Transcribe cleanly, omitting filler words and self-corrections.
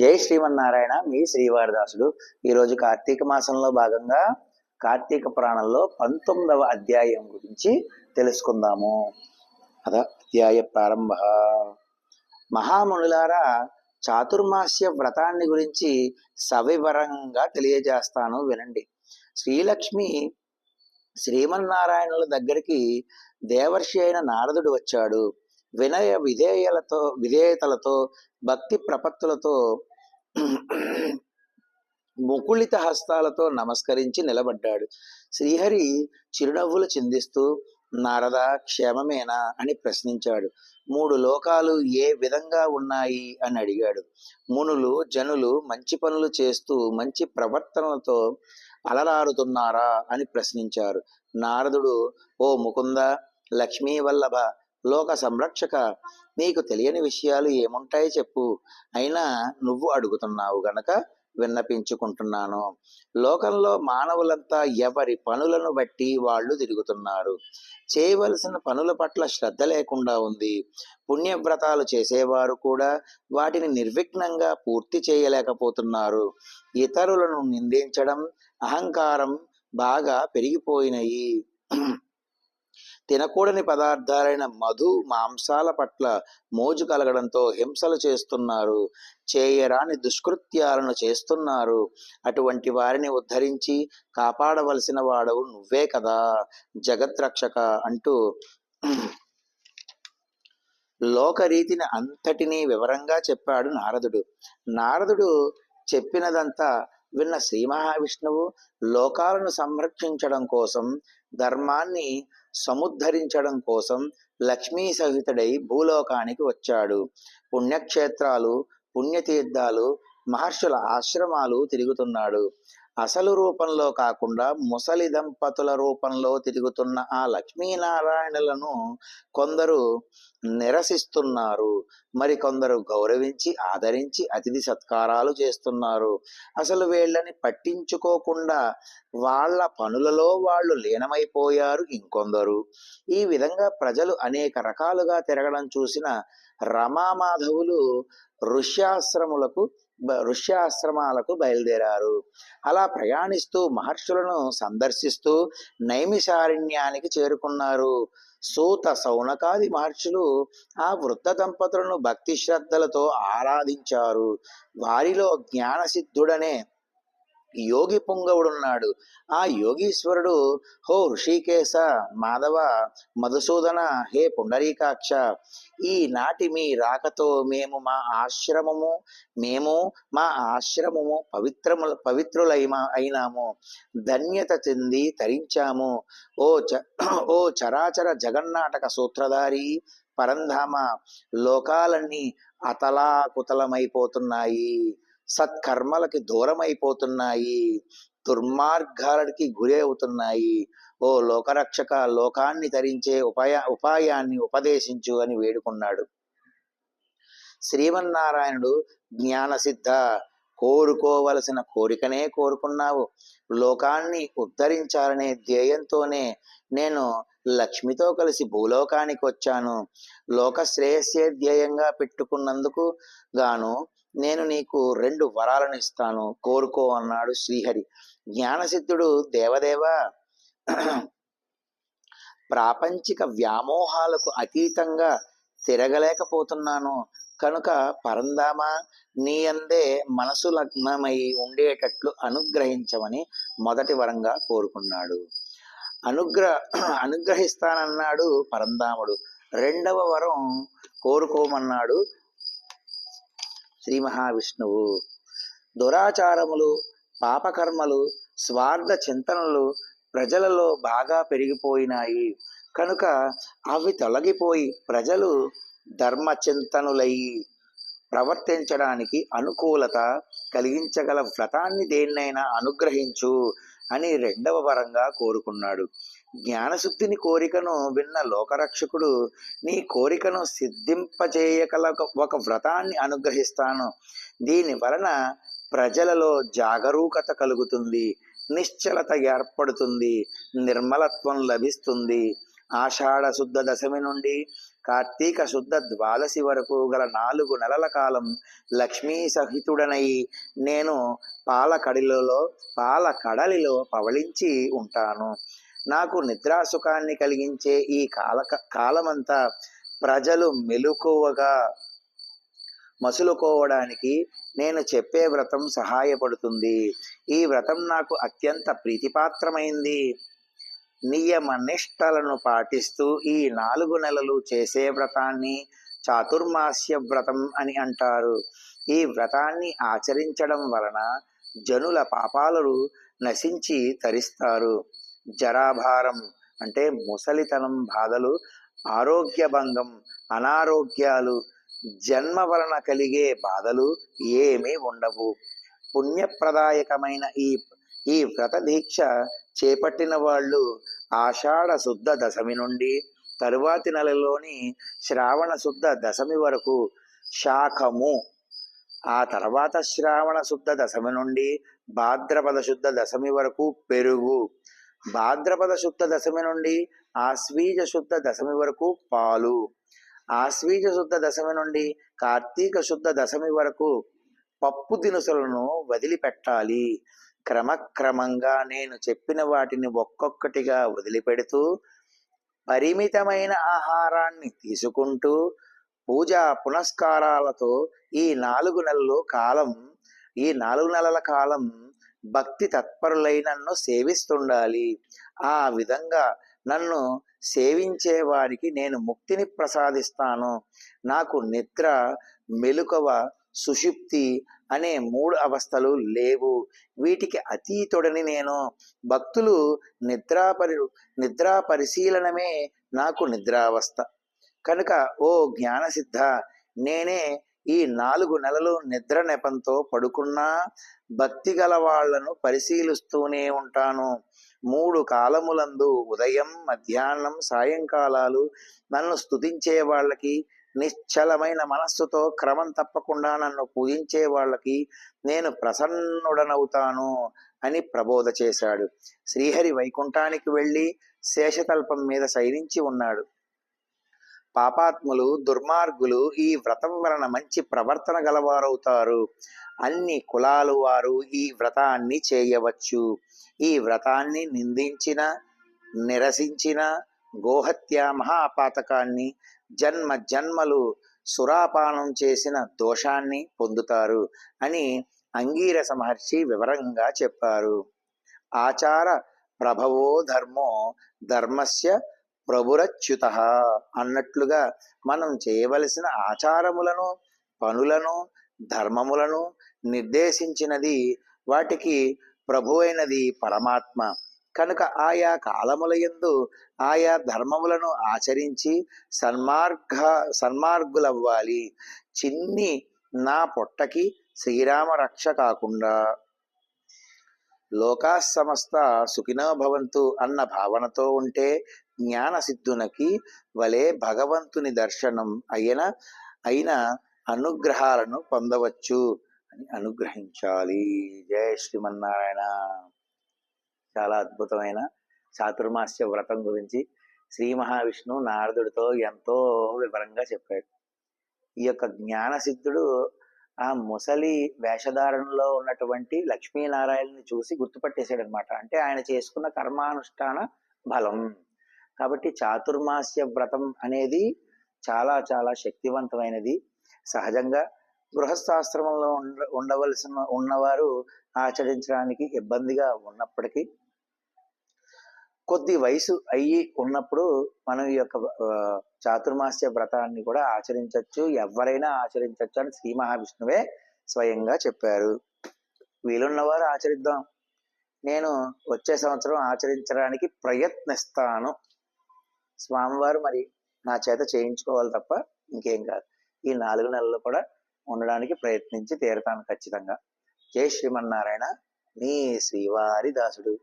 జై శ్రీమన్నారాయణ. మీ శ్రీవారిదాసుడు. ఈరోజు కార్తీక మాసంలో భాగంగా కార్తీక పురాణంలో 19వ అధ్యాయం గురించి తెలుసుకుందాము. అధ్యాయ ప్రారంభ. మహామునులారా, చాతుర్మాస్య వ్రతాన్ని గురించి సవివరంగా తెలియజేస్తాను, వినండి. శ్రీలక్ష్మి శ్రీమన్నారాయణుల దగ్గరికి దేవర్షి అయిన నారదుడు వచ్చాడు. విధేయతలతో భక్తి ప్రపత్తులతో ముకుళిత హస్తాలతో నమస్కరించి నిలబడ్డాడు. శ్రీహరి చిరునవ్వులు చిందిస్తూ, నారద, క్షేమమేనా అని ప్రశ్నించాడు. 3 లోకాలు ఏ విధంగా ఉన్నాయి అని అడిగాడు. మునులు జనులు మంచి పనులు చేస్తూ మంచి ప్రవర్తనలతో అలరారుతున్నారా అని ప్రశ్నించారు. నారదుడు, ఓ ముకుంద, లక్ష్మీ వల్లభ, లోక సంరక్షక, నీకు తెలియని విషయాలు ఏముంటాయి చెప్పు. అయినా నువ్వు అడుగుతున్నావు గనక విన్నపించుకుంటున్నాను. లోకంలో మానవులంతా ఎవరి పనులను బట్టి వాళ్ళు తిరుగుతున్నారు. చేయవలసిన పనుల పట్ల శ్రద్ధ లేకుండా ఉంది. పుణ్యవ్రతాలు చేసేవారు కూడా వాటిని నిర్విఘ్నంగా పూర్తి చేయలేకపోతున్నారు. ఇతరులను నిందించడం, అహంకారం బాగా పెరిగిపోయినాయి. తినకూడని పదార్థాలైన మధు మాంసాల పట్ల మోజు కలగడంతో హింసలు చేస్తున్నారు. చేయరాని దుష్కృత్యాలను చేస్తున్నారు. అటువంటి వారిని ఉద్ధరించి కాపాడవలసిన వాడవు నువ్వే కదా జగద్రక్షక అంటూ లోకరీతిని అంతటినీ వివరంగా చెప్పాడు నారదుడు. నారదుడు చెప్పినదంతా విన్న శ్రీ మహావిష్ణువు లోకాలను సంరక్షించడం కోసం, ధర్మాన్ని సముద్ధరించడం కోసం లక్ష్మీ సహితుడై భూలోకానికి వచ్చాడు. పుణ్యక్షేత్రాలు, పుణ్యతీర్థాలు, మహర్షుల ఆశ్రమాలు తిరుగుతున్నాడు. అసలు రూపంలో కాకుండా ముసలి దంపతుల రూపంలో తిరుగుతున్న ఆ లక్ష్మీనారాయణులను కొందరు నిరసిస్తున్నారు. మరికొందరు గౌరవించి ఆదరించి అతిథి సత్కారాలు చేస్తున్నారు. అసలు వీళ్ళని పట్టించుకోకుండా వాళ్ళ పనులలో వాళ్ళు లీనమైపోయారు ఇంకొందరు. ఈ విధంగా ప్రజలు అనేక రకాలుగా తిరగడం చూసిన రమామాధవులు ఋష్యాశ్రమాలకు బయలుదేరారు. అలా ప్రయాణిస్తూ మహర్షులను సందర్శిస్తూ నైమిషారణ్యానికి చేరుకున్నారు. సూత సౌనకాది మహర్షులు ఆ వృద్ధ దంపతులను భక్తి శ్రద్ధలతో ఆరాధించారు. వారిలో జ్ఞానసిద్ధుడనే యోగి పుంగవుడున్నాడు. ఆ యోగీశ్వరుడు, హో ఋషికేశ, మాధవ, మధుసూదన, హే పుండరీకాక్ష, ఈనాటి మీ రాకతో మేము మా ఆశ్రమము అయినాము, ధన్యత చెంది తరించాము. ఓ చరాచర జగన్నాటక సూత్రధారి పరంధామ, లోకాలన్నీ అతలాకుతలమైపోతున్నాయి, సత్కర్మలకి దూరమైపోతున్నాయి, దుర్మార్గాలకి గురి అవుతున్నాయి. ఓ లోకరక్షక, లోకాన్ని తరించే ఉపాయాన్ని ఉపదేశించు అని వేడుకున్నాడు. శ్రీమన్నారాయణుడు, జ్ఞానసిద్ధ, కోరుకోవలసిన కోరికనే కోరుకున్నావు. లోకాన్ని ఉద్ధరించాలనే ధ్యేయంతోనే నేను లక్ష్మితో కలిసి భూలోకానికి వచ్చాను. లోక శ్రేయస్సే ధ్యేయంగా పెట్టుకున్నందుకు గాను నేను నీకు 2 వరాలను ఇస్తాను, కోరుకో అన్నాడు శ్రీహరి. జ్ఞానసిద్ధుడు, దేవదేవ, ప్రాపంచిక వ్యామోహాలకు అతీతంగా తిరగలేకపోతున్నాను కనుక పరంధామ, నీ అందే మనసు లగ్నమై ఉండేటట్లు అనుగ్రహించమని మొదటి వరంగా కోరుకున్నాడు. అనుగ్రహిస్తానన్నాడు పరంధాముడు. 2వ వరం కోరుకోమన్నాడు శ్రీ మహావిష్ణువు. దురాచారములు, పాపకర్మలు, స్వార్థ చింతనలు ప్రజలలో బాగా పెరిగిపోయినాయి కనుక అవి తొలగిపోయి ప్రజలు ధర్మచింతనులై ప్రవర్తించడానికి అనుకూలత కలిగించగల వ్రతాన్ని దేన్నైనా అనుగ్రహించు అని 2వ వరంగా కోరుకున్నాడు. జ్ఞానశుద్ధిని కోరికను విన్న లోకరక్షకుడు, నీ కోరికను సిద్ధింపజేయగల ఒక వ్రతాన్ని అనుగ్రహిస్తాను. దీని వలన ప్రజలలో జాగరూకత కలుగుతుంది, నిశ్చలత ఏర్పడుతుంది, నిర్మలత్వం లభిస్తుంది. ఆషాఢ శుద్ధ దశమి నుండి కార్తీక శుద్ధ ద్వాదశి వరకు గల 4 నెలల కాలం లక్ష్మీ సహితుడనై నేను పాల కడలిలో పవళించి ఉంటాను. నాకు నిద్రాసుఖాన్ని కలిగించే ఈ కాలమంతా ప్రజలు మెలకువగా మసులుకోవడానికి నేను చెప్పే వ్రతం సహాయపడుతుంది. ఈ వ్రతం నాకు అత్యంత ప్రీతిపాత్రమైంది. నియమనిష్టలను పాటిస్తూ ఈ 4 నెలలు చేసే వ్రతాన్ని చాతుర్మాస్య వ్రతం అని అంటారు. ఈ వ్రతాన్ని ఆచరించడం వలన జనుల పాపాలు నశించి తరిస్తారు. జరాభారం అంటే ముసలితనం బాధలు, ఆరోగ్యభంగం, అనారోగ్యాలు, జన్మ వలన కలిగే బాధలు ఏమీ ఉండవు. పుణ్యప్రదాయకమైన ఈ వ్రత దీక్ష చేపట్టిన వాళ్ళు ఆషాఢ శుద్ధ దశమి నుండి తరువాతి నెలలోని శ్రావణ శుద్ధ దశమి వరకు శాఖము, ఆ తర్వాత శ్రావణ శుద్ధ దశమి నుండి భాద్రపద శుద్ధ దశమి వరకు పెరుగు, భాద్రపద శుద్ధ దశమి నుండి ఆశ్వీజ శుద్ధ దశమి వరకు పాలు, ఆశ్వీజ శుద్ధ దశమి నుండి కార్తీక శుద్ధ దశమి వరకు పప్పు దినుసులను వదిలిపెట్టాలి. క్రమక్రమంగా నేను చెప్పిన వాటిని ఒక్కొక్కటిగా వదిలిపెడుతూ పరిమితమైన ఆహారాన్ని తీసుకుంటూ పూజా పునస్కారాలతో ఈ 4 నెలల కాలం భక్తి తత్పరులై నన్ను సేవిస్తుండాలి. ఆ విధంగా నన్ను సేవించే వారికి నేను ముక్తిని ప్రసాదిస్తాను. నాకు నిద్ర, మెలకువ, సుషుప్తి అనే 3 అవస్థలు లేవు. వీటికి అతీతుడని నేను. భక్తులు నిద్రా పరిశీలనమే నాకు నిద్రావస్థ కనుక ఓ జ్ఞానసిద్ధ, నేనే ఈ 4 నెలలు నిద్ర నెపంతో పడుకున్నా భక్తి గల వాళ్లను పరిశీలిస్తూనే ఉంటాను. 3 కాలములందు ఉదయం, మధ్యాహ్నం, సాయంకాలాలు నన్ను స్తుతించే వాళ్ళకి, నిశ్చలమైన మనస్సుతో క్రమం తప్పకుండా నన్ను పూజించే వాళ్ళకి నేను ప్రసన్నుడనవుతాను అని ప్రబోధ చేశాడు. శ్రీహరి వైకుంఠానికి వెళ్ళి శేషతల్పం మీద శయనించి ఉన్నాడు. పాపాత్ములు, దుర్మార్గులు ఈ వ్రతం వలన మంచి ప్రవర్తన గలవారవుతారు. అన్ని కులాలు వారు ఈ వ్రతాన్ని చేయవచ్చు. ఈ వ్రతాన్ని నిందించిన, నిరసించిన గోహత్య మహాపాతకాన్ని, జన్మలు సురాపానం చేసిన దోషాన్ని పొందుతారు అని అంగీరస మహర్షి వివరంగా చెప్పారు. ఆచార ప్రభవో ధర్మో ధర్మస్య ప్రభురచ్యుత అన్నట్లుగా మనం చేయవలసిన ఆచారములను, పనులను, ధర్మములను నిర్దేశించినది, వాటికి ప్రభువైనది పరమాత్మ కనుక ఆయా కాలములయందు ఆయా ధర్మములను ఆచరించి సన్మార్గులవ్వాలి. చిన్ని నా పొట్టకి శ్రీరామ రక్ష కాకుండా లోకా సమస్త సుఖినో భవంతు అన్న భావనతో ఉంటే జ్ఞానసిద్ధునికి వలె భగవంతుని దర్శనం అయిన అనుగ్రహాలను పొందవచ్చు అని అనుగ్రహించాలి. జయ శ్రీమన్నారాయణ. చాలా అద్భుతమైన చాతుర్మాస్య వ్రతం గురించి శ్రీ మహావిష్ణువు నారదుడితో ఎంతో వివరంగా చెప్పాడు. ఈ యొక్క జ్ఞానసిద్ధుడు ఆ ముసలి వేషధారణలో ఉన్నటువంటి లక్ష్మీనారాయణని చూసి గుర్తుపట్టేశాడు అనమాట. అంటే ఆయన చేసుకున్న కర్మానుష్ఠాన బలం. కాబట్టి చాతుర్మాస్య వ్రతం అనేది చాలా చాలా శక్తివంతమైనది. సహజంగా గృహస్థాశ్రమంలో ఉన్నవారు ఆచరించడానికి ఇబ్బందిగా ఉన్నప్పటికీ కొద్ది వయసు అయ్యి ఉన్నప్పుడు మనం ఈ యొక్క చాతుర్మాస్య వ్రతాన్ని కూడా ఆచరించవచ్చు, ఎవరైనా ఆచరించవచ్చు అని శ్రీ మహావిష్ణువే స్వయంగా చెప్పారు. వీలున్నవారు ఆచరిద్దాం. నేను వచ్చే సంవత్సరం ఆచరించడానికి ప్రయత్నిస్తాను. స్వామివారు మరి నా చేత చేయించుకోవాలి తప్ప ఇంకేం కాదు. ఈ 4 నెలలు కూడా ఉండడానికి ప్రయత్నించి తీరతాను ఖచ్చితంగా. జై శ్రీమన్నారాయణ. మీ శ్రీవారి దాసుడు.